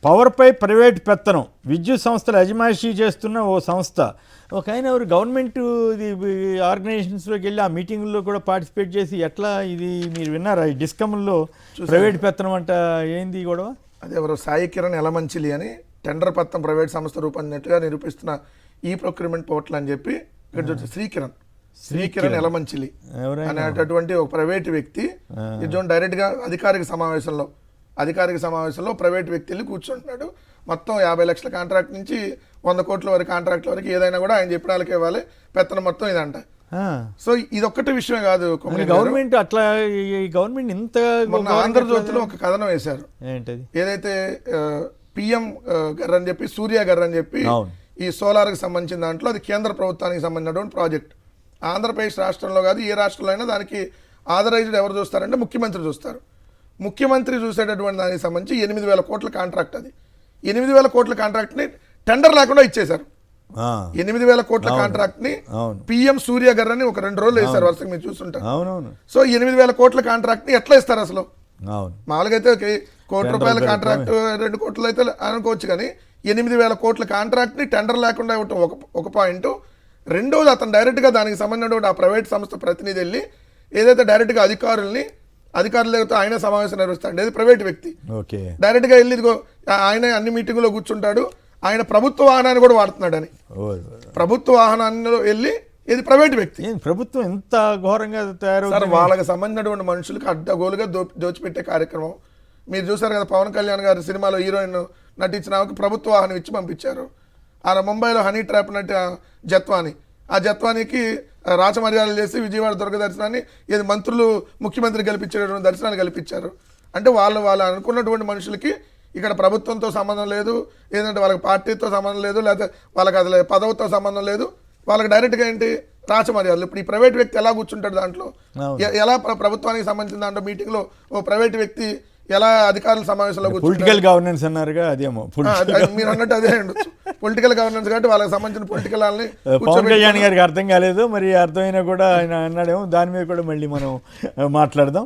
పవర్పై private పెత్తనం విద్యుత్ సంస్థల అజమాయిషీ చేస్తున్న ఓ సంస్థ. ఒక ఆయన ఎవరు గవర్నమెంట్ ఆర్గనైజేషన్స్లోకి వెళ్ళి ఆ మీటింగ్లో కూడా పార్టిసిపేట్ చేసి ఎట్లా ఇది మీరు విన్నారా? ఈ డిస్కమ్లో ప్రైవేట్ పెత్తనం అంట ఏంది గొడవ? అదే ఎవరు సాయి కిరణ్ ఎలమంచిలి అని టెండర్ పత్రం ప్రైవేట్ సంస్థ రూపొందినట్టుగా నిరూపిస్తున్న ఈ ప్రొక్యూర్మెంట్ పోర్టల్ అని చెప్పి ఇక్కడ చూస్తే శ్రీకిరణ్ ఎలమంచిలి అనేటటువంటి ఒక ప్రైవేట్ వ్యక్తి ఇది డైరెక్ట్గా అధికారిక సమావేశంలో ప్రైవేట్ వ్యక్తి వెళ్ళి కూర్చుంటున్నాడు. మొత్తం 50 లక్షల కాంట్రాక్ట్ నుంచి 100 కోట్ల వరకు కాంట్రాక్ట్ వరకు ఏదైనా కూడా ఆయన చెప్పిన వాళ్ళకి ఇవ్వాలి, పెత్తనం మొత్తం ఇదంట. సో ఇదొక్కటి విషయమే కాదు, గవర్నమెంట్ అట్లా గవర్నమెంట్ ఇంత ఆంధ్రజ్యోతిలో ఒక కథనం వేశారు. ఏంటది? ఏదైతే పిఎం గర్ అని చెప్పి సూర్య గర్ అని చెప్పి ఈ సోలార్కి సంబంధించిన దాంట్లో అది కేంద్ర ప్రభుత్వానికి సంబంధించినటువంటి ప్రాజెక్ట్. ఆంధ్రప్రదేశ్ రాష్ట్రంలో కాదు ఏ రాష్ట్రంలో అయినా దానికి ఆథరైజ్డ్ ఎవరు చూస్తారంటే ముఖ్యమంత్రి చూస్తారు. ముఖ్యమంత్రి చూసేటటువంటి దానికి సంబంధించి 8,000 కోట్ల కాంట్రాక్ట్. అది 8,000 కోట్ల కాంట్రాక్ట్ని టెండర్ లేకుండా ఇచ్చేశారు. 8,000 కోట్ల కాంట్రాక్ట్ ని పిఎం సూర్య గర్ అని ఒక 2 రోజులు వేశారు వరుసగా, మీరు చూస్తుంటారు. సో 8,000 కోట్ల కాంట్రాక్ట్ ని ఎట్లా ఇస్తారు అసలు? మామూలుగా అయితే ₹1 కోటి కాంట్రాక్ట్ 2 కోట్లు అయితే అనుకోవచ్చు, కానీ 8,000 కోట్ల కాంట్రాక్ట్ ని టెండర్ లేకుండా ఇవ్వటం ఒక పాయింట్. రెండోది అతను డైరెక్ట్గా దానికి సంబంధించిన ఆ ప్రైవేట్ సంస్థ ప్రతినిధి వెళ్ళి ఏదైతే డైరెక్ట్గా అధికారులతో ఆయన సమావేశం నిర్వహిస్తాడు, అది ప్రైవేట్ వ్యక్తి డైరెక్ట్గా వెళ్ళి ఇదిగో ఆయన అన్ని మీటింగులో కూర్చుంటాడు, ఆయన ప్రభుత్వ వాహనాన్ని కూడా వాడుతున్నాడని. ప్రభుత్వ వాహనాన్ని వెళ్ళి ఇది ప్రైవేట్ వ్యక్తి. ప్రభుత్వం ఎంత ఘోరంగా తయారు, వాళ్ళకి సంబంధించినటువంటి మనుషులకు అడ్డగోలుగా దోచిపెట్టే కార్యక్రమం మీరు చూసారు కదా. పవన్ కళ్యాణ్ గారి సినిమాలో హీరోయిన్ నటించిన ఆమెకు ప్రభుత్వ వాహనం ఇచ్చి పంపించారు. ఆ ముంబైలో హనీ ట్రాప్ నటి జత్వాని, ఆ జత్వానికి రాచమర్యాదలు చేసి విజయవాడ దుర్గ దర్శనాన్ని ఏది మంత్రులు ముఖ్యమంత్రి కల్పించేటువంటి దర్శనాలు కల్పించారు. అంటే వాళ్ళు అనుకున్నటువంటి మనుషులకి ఇక్కడ ప్రభుత్వంతో సంబంధం లేదు, ఏదంటే వాళ్ళకి పార్టీతో సంబంధం లేదు, లేకపోతే వాళ్ళకి అసలు పదవితో సంబంధం లేదు, వాళ్ళకి డైరెక్ట్గా ఏంటి రాచమర్యాదలు. ఇప్పుడు ఈ ప్రైవేట్ వ్యక్తి ఎలా కూర్చుంటాడు దాంట్లో, ఎలా ప్రభుత్వానికి సంబంధించిన దాంట్లో మీటింగ్లో ఓ ప్రైవేట్ వ్యక్తి ఎలా అధికారుల సమావేశంలో పొలిటికల్ గవర్నెన్స్ అన్నారుగా, అదేమో మీరు అన్నట్టు అదే ఉండొచ్చు. పొలిటికల్ గవర్నెన్స్ కాబట్టి వాళ్ళకి సంబంధించిన పొలిటికల్ వాళ్ళని పవన్ కళ్యాణ్ గారికి అర్థం కాలేదు, మరి అర్థమైనా కూడా ఆయన అన్నాడేమో. దాని మీద కూడా మళ్ళీ మనం మాట్లాడదాం.